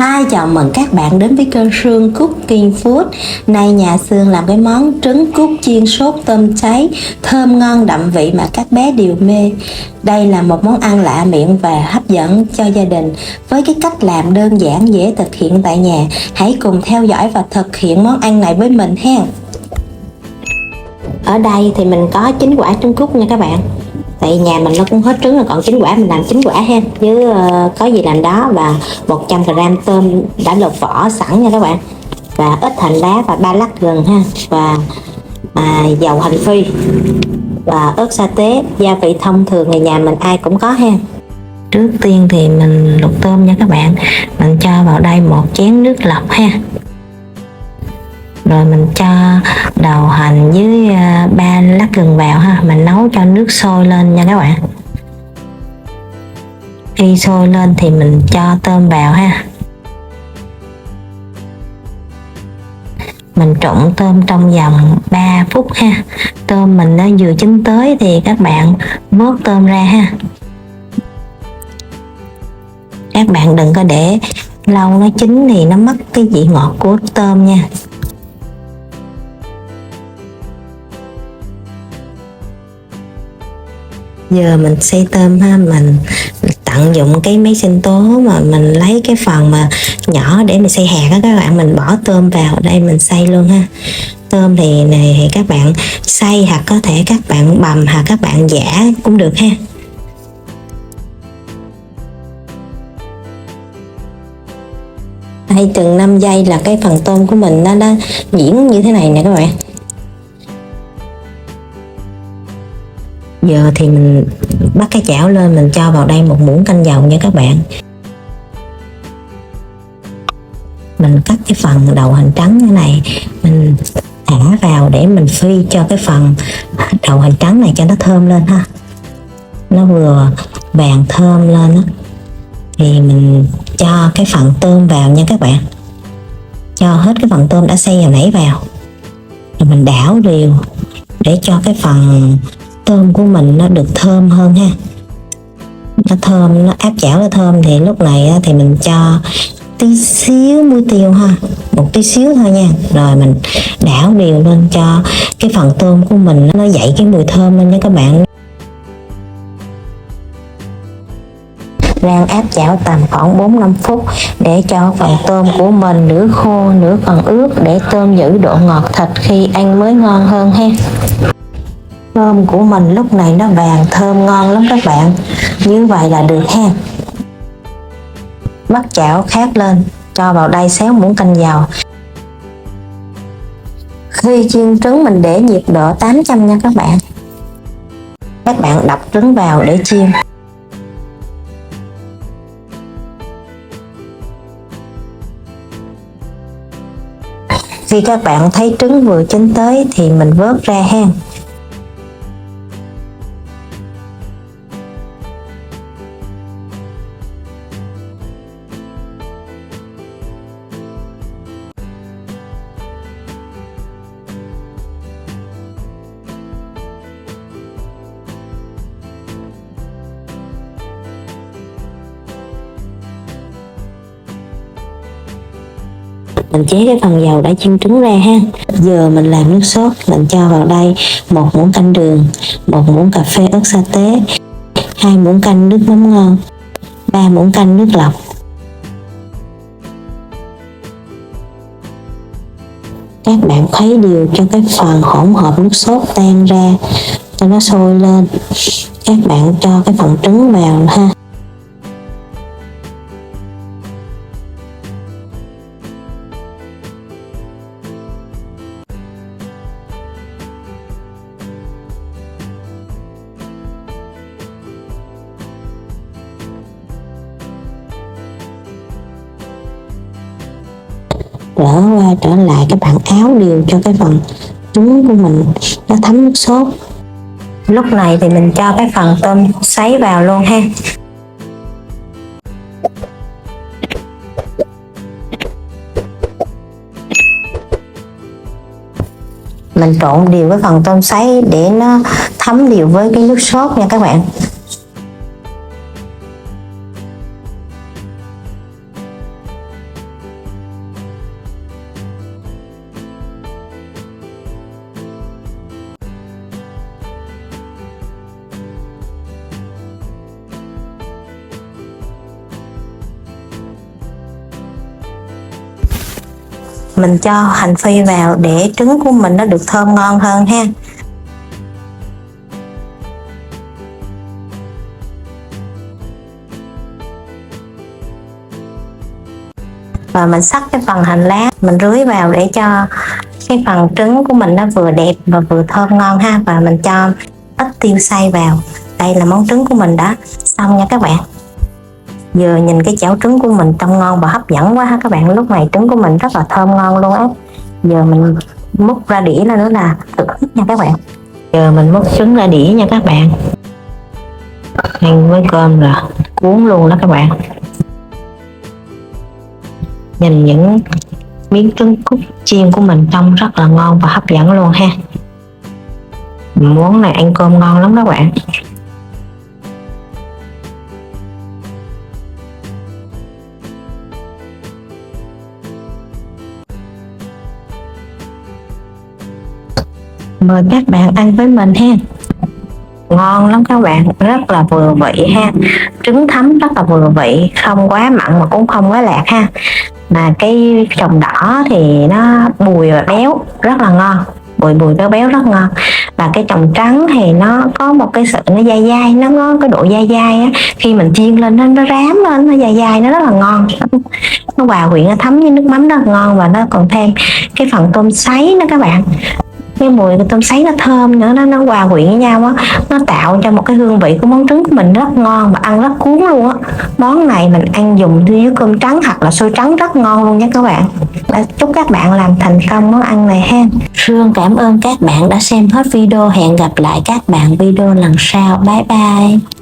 Hi, chào mừng các bạn đến với kênh Sương Cooking Food. Nay nhà Sương làm cái món trứng cút chiên sốt tôm cháy thơm ngon đậm vị mà các bé đều mê. Đây là một món ăn lạ miệng và hấp dẫn cho gia đình với cái cách làm đơn giản dễ thực hiện tại nhà. Hãy cùng theo dõi và thực hiện món ăn này với mình ha. Ở đây thì mình có 9 quả trứng cút nha các bạn. Tại nhà mình nó cũng hết trứng rồi, còn 9 quả mình làm 9 quả ha, chứ có gì làm đó. Và 100g tôm đã lột vỏ sẵn nha các bạn, và ít hành lá và 3 lát gừng ha, và dầu hành phi và ớt sa tế, gia vị thông thường thì nhà mình ai cũng có ha. Trước tiên thì mình luộc tôm nha các bạn. Mình cho vào đây 1 chén nước lọc ha, rồi mình cho đầu hành với 3 lát gừng vào ha. Mình nấu cho nước sôi lên nha các bạn. Khi sôi lên thì mình cho tôm vào ha. Mình trộn tôm trong vòng 3 phút ha. Tôm mình nó vừa chín tới thì các bạn vớt tôm ra ha. Các bạn đừng có để lâu nó chín thì nó mất cái vị ngọt của tôm nha. Giờ mình xay tôm ha, mình tận dụng cái máy sinh tố mà mình lấy cái phần mà nhỏ để mình xay hạt á các bạn. Mình bỏ tôm vào đây mình xay luôn ha. Tôm thì này thì các bạn xay hoặc có thể các bạn bằm hoặc các bạn giã cũng được ha. Đây chừng 5 giây là cái phần tôm của mình nó đã nhuyễn như thế này nè các bạn. Giờ thì mình bắt cái chảo lên, mình cho vào đây 1 muỗng canh dầu nha các bạn. Mình cắt cái phần đầu hành trắng như này, mình thả vào để mình phi cho cái phần đầu hành trắng này cho nó thơm lên ha. Nó vừa vàng thơm lên đó. Thì mình cho cái phần tôm vào nha các bạn. Cho hết cái phần tôm đã xay hồi nãy vào. Rồi mình đảo đều để cho cái phần tôm của mình nó được thơm hơn ha. Nó thơm, nó áp chảo nó thơm thì lúc này thì mình cho tí xíu muối tiêu ha, 1 tí xíu thôi nha. Rồi mình đảo đều lên cho cái phần tôm của mình nó dậy cái mùi thơm lên nha các bạn. Rang áp chảo tầm khoảng 4-5 phút để cho phần tôm của mình nửa khô nửa còn ướt, để tôm giữ độ ngọt thịt khi ăn mới ngon hơn ha. Tôm của mình lúc này nó vàng thơm ngon lắm các bạn. Như vậy là được ha. Bắt chảo khác lên, cho vào đây 6 muỗng canh dầu. Khi chiên trứng mình để nhiệt độ 800 nha các bạn. Các bạn đập trứng vào để chiên. Khi các bạn thấy trứng vừa chín tới thì mình vớt ra ha. Mình chế cái phần dầu đã chiên trứng ra ha. Giờ mình làm nước sốt. Mình cho vào đây 1 muỗng canh đường, 1 muỗng cà phê ớt sa tế, 2 muỗng canh nước mắm ngon, 3 muỗng canh nước lọc. Các bạn khuấy đều cho cái phần hỗn hợp nước sốt tan ra cho nó sôi lên. Các bạn cho cái phần trứng vào ha. Trở qua trở lại các bạn áo đều cho cái phần trứng của mình nó thấm nước sốt. Lúc này thì mình cho cái phần tôm sấy vào luôn ha. Mình trộn đều cái phần tôm sấy để nó thấm đều với cái nước sốt nha các bạn. mình cho hành phi vào để trứng của mình nó được thơm ngon hơn ha. Và mình xắt cái phần hành lá mình rưới vào để cho cái phần trứng của mình nó vừa đẹp và vừa thơm ngon ha. Và mình cho ít tiêu xay vào. Đây là món trứng của mình đã xong nha các bạn. Giờ nhìn cái chảo trứng của mình trông ngon và hấp dẫn quá ha các bạn. Lúc này trứng của mình rất là thơm ngon luôn á. Giờ mình múc ra đĩa nữa là thưởng thức nha các bạn. Giờ mình múc trứng ra đĩa nha các bạn. Ăn với cơm là cuốn luôn đó các bạn. Nhìn những miếng trứng cút chiên của mình trông rất là ngon và hấp dẫn luôn ha. Món này ăn cơm ngon lắm các bạn. Mời các bạn ăn với mình ha. Ngon lắm các bạn, rất là vừa vị ha. Trứng thấm rất là vừa vị, không quá mặn mà cũng không quá lạt ha. Mà cái trồng đỏ thì nó bùi và béo rất là ngon, bùi béo béo rất ngon. Và cái trồng trắng thì nó có một cái sự nó dai dai, nó có cái độ dai dai á, khi mình chiên lên nó rám lên, nó dai dai, nó rất là ngon. Nó hòa quyện, nó thấm với nước mắm rất là ngon. Và nó còn thêm cái phần tôm sấy nữa các bạn. Cái mùi của tôm sấy nó thơm nữa, nó hòa quyện với nhau á, nó tạo cho một cái hương vị của món trứng của mình rất ngon và ăn rất cuốn luôn á. Món này mình ăn dùng với cơm trắng hoặc là xôi trắng rất ngon luôn nha các bạn. Chúc các bạn làm thành công món ăn này ha. Sương cảm ơn các bạn đã xem hết video. Hẹn gặp lại các bạn video lần sau. Bye bye.